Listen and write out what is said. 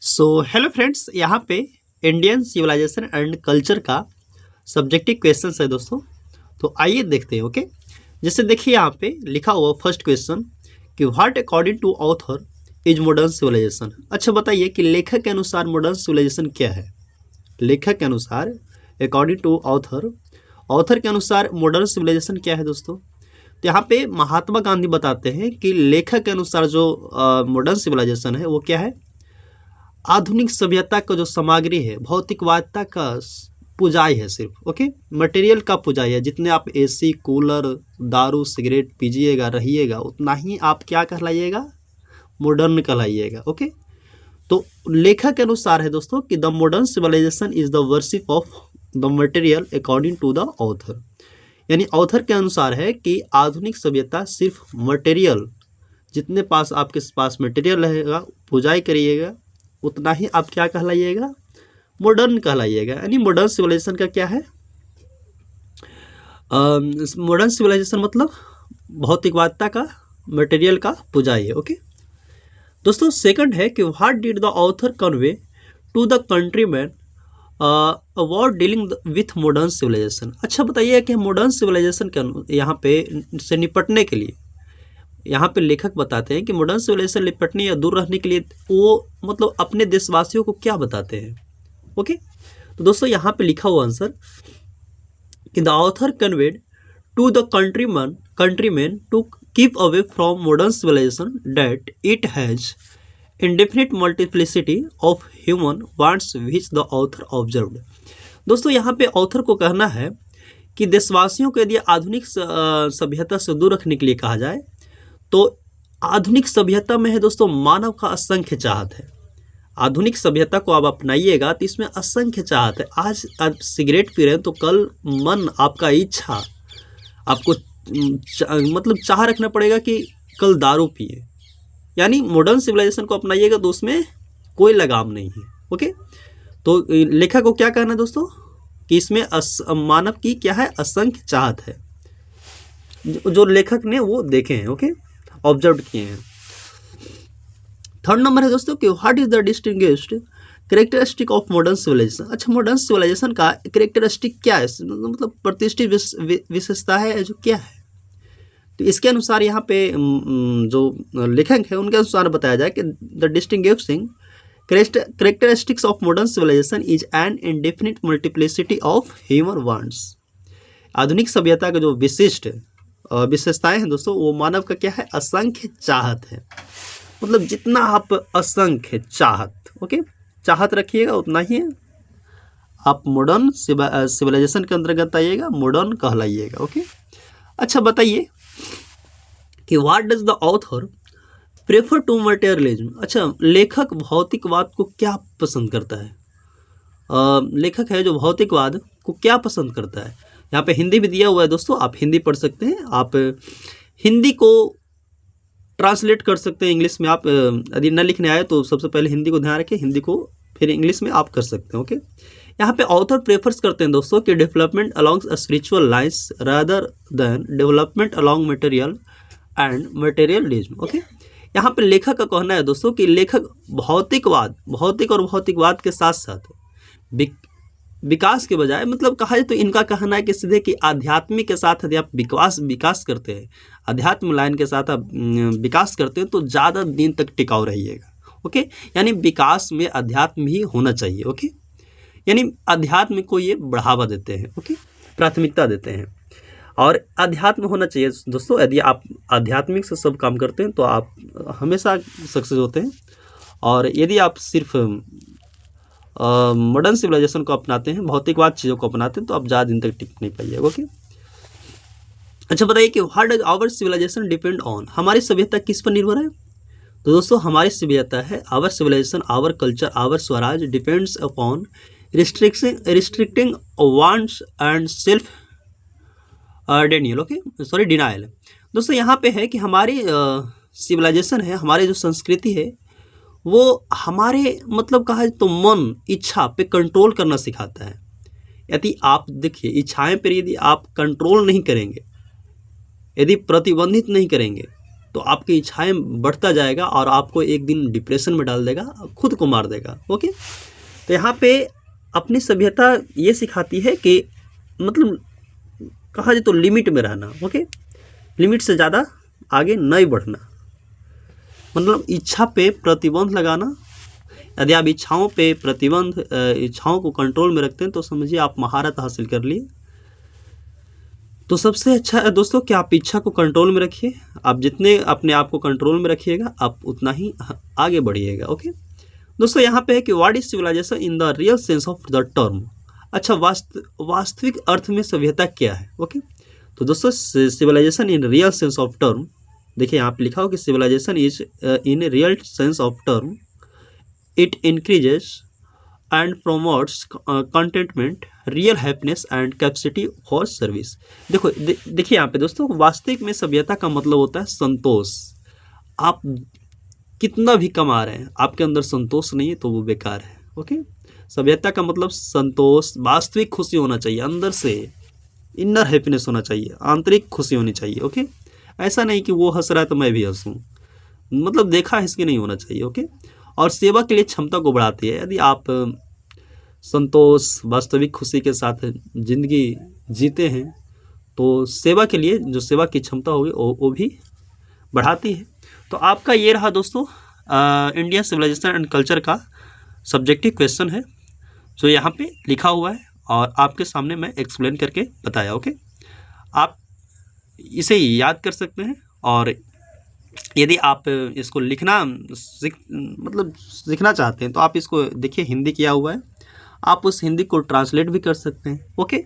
So hello friends, यहाँ पे Indian civilisation and culture का सब्जेक्टिव क्वेश्चन है दोस्तों। तो आइए देखते हैं। ओके, जैसे देखिए यहाँ पे लिखा हुआ फर्स्ट क्वेश्चन कि what according to author is modern civilization. अच्छा बताइए कि लेखक के अनुसार मॉडर्न सिविलाइजेशन क्या है। लेखक के अनुसार अकॉर्डिंग टू ऑथर के अनुसार मॉडर्न सिविलाइजेशन क्या है दोस्तों। तो यहाँ पे महात्मा गांधी बताते हैं कि लेखक के अनुसार जो मॉडर्न सिविलाइजेशन है वो क्या है, आधुनिक सभ्यता का जो सामग्री है, भौतिकवादता का पुजाई है सिर्फ। ओके, मटेरियल का पुजाई है। जितने आप एसी, कूलर, दारू, सिगरेट पीजिएगा रहिएगा, उतना ही आप क्या कहलाइएगा, मॉडर्न कहलाइएगा। ओके, तो लेखक के अनुसार है दोस्तों कि the modern civilization is the worship of the material according to the author. यानी ऑथर के अनुसार है कि आधुनिक सभ्यता सिर्फ मटेरियल, जितने पास आपके पास मटेरियल रहेगा, पुजाई करिएगा, उतना ही आप क्या कहलाइएगा, मॉडर्न कहलाइएगा। यानी मॉडर्न सिविलाइजेशन का क्या है, मॉडर्न सिविलाइजेशन मतलब भौतिकवादता का, मटेरियल का पुजाई है। ओके दोस्तों, सेकंड है कि what did the author convey to the countryman about dealing with modern civilization. अच्छा बताइए कि मॉडर्न सिविलाइजेशन के यहाँ पे से निपटने के लिए, यहाँ पे लेखक बताते हैं कि मॉडर्न सिविलाइजेशन निपटने या दूर रहने के लिए वो मतलब अपने देशवासियों को क्या बताते हैं। ओके, तो दोस्तों यहाँ पे लिखा हुआ आंसर कि the author conveyed to the countryman to keep away from modern civilization that it has indefinite multiplicity of human wants which the author observed. दोस्तों यहाँ पे ऑथर को कहना है कि देशवासियों को यदि आधुनिक सभ्यता से दूर रखने के लिए कहा जाए तो आधुनिक सभ्यता में है दोस्तों मानव का असंख्य चाहत है। आधुनिक सभ्यता को आप अपनाइएगा तो इसमें असंख्य चाहत है। आज आप सिगरेट पी रहे हैं तो कल मन, आपका इच्छा, आपको मतलब चाह रखना पड़ेगा कि कल दारू पिए। यानी मॉडर्न सिविलाइजेशन को अपनाइएगा तो उसमें कोई लगाम नहीं है। ओके, तो लेखक को क्या कहना है दोस्तों कि इसमें मानव की क्या है, असंख्य चाहत है, जो लेखक ने वो देखे हैं। ओके, ऑब्जर्व किए हैं। थर्ड नंबर है दोस्तों कि what is the distinguished characteristic of modern civilization. अच्छा, मॉडर्न सिविलाइजेशन का कैरेक्टरिस्टिक क्या है, मतलब प्रतिष्ठित विशेषता है जो क्या है। तो इसके अनुसार यहाँ पे जो लेखक है उनके अनुसार बताया जाए कि the distinguishing characteristics of modern civilization is an indefinite multiplicity of human wants. आधुनिक सभ्यता का जो विशिष्ट विशेषताएं हैं दोस्तों, वो मानव का क्या है, असंख्य चाहत है। मतलब जितना आप असंख्य चाहत, ओके, चाहत रखिएगा उतना ही आप मॉडर्न सिविलाइजेशन के अंतर्गत आइएगा, मॉडर्न कहलाइएगा। ओके, अच्छा बताइए कि what does the author prefer to materialism. अच्छा, लेखक भौतिकवाद को क्या पसंद करता है। लेखक है जो भौतिकवाद को क्या पसंद करता है। यहाँ पे हिंदी भी दिया हुआ है दोस्तों, आप हिंदी पढ़ सकते हैं। आप हिंदी को ट्रांसलेट कर सकते हैं इंग्लिश में। आप यदि न लिखने आए तो सबसे पहले हिंदी को ध्यान रखें, हिंदी को फिर इंग्लिश में आप कर सकते हैं। ओके, यहाँ पे ऑथर प्रेफर्स करते हैं दोस्तों कि development along spiritual lines rather than development along material and materialism. Okay, यहाँ पे लेखक का कहना है दोस्तों कि लेखक भौतिक और भौतिकवाद के साथ साथ विकास के बजाय, मतलब कहा जाए तो इनका कहना है कि सीधे कि आध्यात्मिक के साथ यदि आप विकास करते हैं, अध्यात्म लाइन के साथ आप विकास करते हैं तो ज़्यादा दिन तक टिकाऊ रहिएगा। ओके, यानी विकास में अध्यात्म ही होना चाहिए। ओके, यानी अध्यात्म को ये बढ़ावा देते हैं। ओके, प्राथमिकता देते हैं और अध्यात्म होना चाहिए दोस्तों। यदि आप आध्यात्मिक से सब काम करते हैं तो आप हमेशा सक्सेस होते हैं। और यदि आप सिर्फ मॉडर्न सिविलाइजेशन को अपनाते हैं, भौतिकवाद चीज़ों को अपनाते हैं, तो आप ज़्यादा दिन तक टिक नहीं पाइएगा। ओके, अच्छा बताइए कि what does our civilization depend on. हमारी सभ्यता किस पर निर्भर है। तो दोस्तों हमारी सभ्यता है, our civilization, our culture, our Swaraj depends upon restricting wants and self denial. दोस्तों यहाँ पे है कि हमारी सिविलाइजेशन है, हमारी जो संस्कृति है वो हमारे मतलब कहा जाए तो मन, इच्छा पे कंट्रोल करना सिखाता है। यदि आप देखिए इच्छाएं पर यदि आप कंट्रोल नहीं करेंगे, यदि प्रतिबंधित नहीं करेंगे तो आपकी इच्छाएं बढ़ता जाएगा और आपको एक दिन डिप्रेशन में डाल देगा, खुद को मार देगा। ओके, तो यहाँ पे अपनी सभ्यता ये सिखाती है कि मतलब कहा जाए तो लिमिट में रहना। ओके, लिमिट से ज़्यादा आगे नहीं बढ़ना, मतलब इच्छा पे प्रतिबंध लगाना। यदि आप इच्छाओं पे प्रतिबंध, इच्छाओं को कंट्रोल में रखते हैं तो समझिए आप महारत हासिल कर लिए। तो सबसे अच्छा है दोस्तों कि आप इच्छा को कंट्रोल में रखिए। आप जितने अपने आप को कंट्रोल में रखिएगा आप उतना ही आगे बढ़िएगा। ओके दोस्तों, यहाँ पे है कि what is civilization in the real sense of the term. अच्छा, वास्तविक अर्थ में सभ्यता क्या है। ओके, तो दोस्तों civilization in real sense of term, देखिए यहाँ पे लिखा हो कि civilization is in real sense of term, it increases and promotes contentment, real happiness and capacity for service. देखिए यहाँ पे दोस्तों, वास्तविक में सभ्यता का मतलब होता है संतोष। आप कितना भी कमा रहे हैं, आपके अंदर संतोष नहीं है तो वो बेकार है। ओके, सभ्यता का मतलब संतोष, वास्तविक खुशी होना चाहिए, अंदर से इनर हैप्पीनेस होना चाहिए, आंतरिक खुशी होनी चाहिए। ओके, ऐसा नहीं कि वो हंस रहा है तो मैं भी हंसूं, मतलब देखा इसके नहीं होना चाहिए। ओके, और सेवा के लिए क्षमता को बढ़ाती है। यदि आप संतोष, वास्तविक खुशी के साथ जिंदगी जीते हैं तो सेवा के लिए जो सेवा की क्षमता होगी वो भी बढ़ाती है। तो आपका ये रहा दोस्तों इंडियन सिविलाइजेशन एंड कल्चर का सब्जेक्टिव क्वेश्चन है जो यहाँ पे लिखा हुआ है और आपके सामने मैं एक्सप्लेन करके बताया। ओके, आप इसे याद कर सकते हैं और यदि आप इसको लिखना सीखना चाहते हैं तो आप इसको देखिए, हिंदी किया हुआ है, आप उस हिंदी को ट्रांसलेट भी कर सकते हैं। ओके।